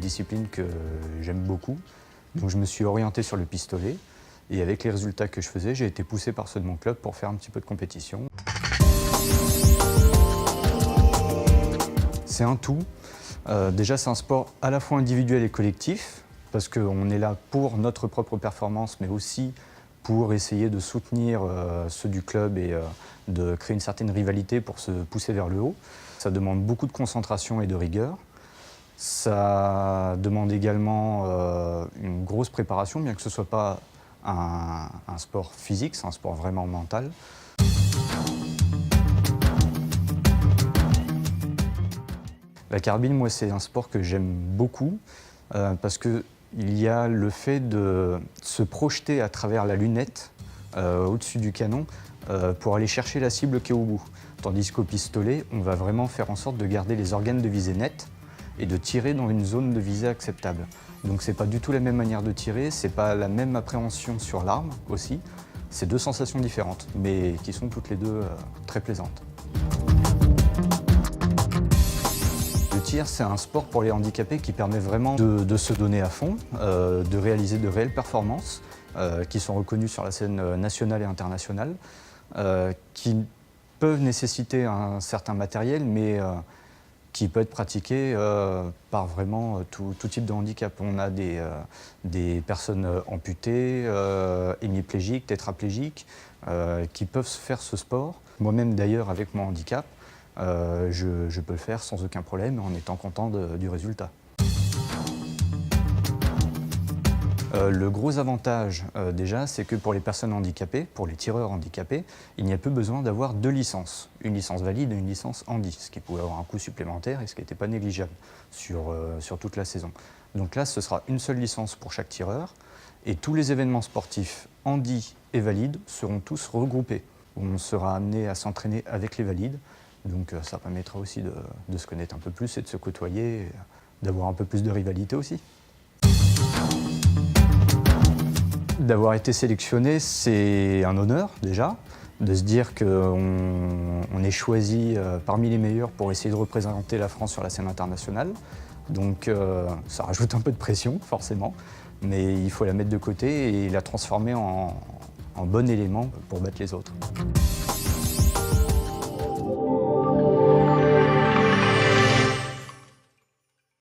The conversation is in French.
discipline que j'aime beaucoup. Donc je me suis orienté sur le pistolet. Et avec les résultats que je faisais, j'ai été poussé par ceux de mon club pour faire un petit peu de compétition. C'est un tout. Déjà, c'est un sport à la fois individuel et collectif, parce qu'on est là pour notre propre performance, mais aussi pour essayer de soutenir ceux du club et de créer une certaine rivalité pour se pousser vers le haut. Ça demande beaucoup de concentration et de rigueur. Ça demande également une grosse préparation, bien que ce ne soit pas un sport physique, c'est un sport vraiment mental. La carabine, moi, c'est un sport que j'aime beaucoup parce qu'il y a le fait de se projeter à travers la lunette au-dessus du canon pour aller chercher la cible qui est au bout. Tandis qu'au pistolet, on va vraiment faire en sorte de garder les organes de visée nets et de tirer dans une zone de visée acceptable. Donc c'est pas du tout la même manière de tirer, c'est pas la même appréhension sur l'arme aussi. C'est deux sensations différentes, mais qui sont toutes les deux très plaisantes. Le tir, c'est un sport pour les handicapés qui permet vraiment de se donner à fond, de réaliser de réelles performances qui sont reconnues sur la scène nationale et internationale, qui peuvent nécessiter un certain matériel, mais qui peut être pratiqué par vraiment tout type de handicap. On a des personnes amputées, hémiplégiques, tétraplégiques, qui peuvent faire ce sport. Moi-même d'ailleurs, avec mon handicap, je peux le faire sans aucun problème en étant content du résultat. Le gros avantage déjà, c'est que pour les personnes handicapées, pour les tireurs handicapés, il n'y a plus besoin d'avoir deux licences. Une licence valide et une licence handi, ce qui pouvait avoir un coût supplémentaire et ce qui n'était pas négligeable sur toute la saison. Donc là, ce sera une seule licence pour chaque tireur et tous les événements sportifs handi et valides seront tous regroupés. On sera amené à s'entraîner avec les valides, donc ça permettra aussi de se connaître un peu plus et de se côtoyer, d'avoir un peu plus de rivalité aussi. D'avoir été sélectionné, c'est un honneur déjà, de se dire qu'on est choisi parmi les meilleurs pour essayer de représenter la France sur la scène internationale. Donc ça rajoute un peu de pression forcément, mais il faut la mettre de côté et la transformer en bon élément pour battre les autres.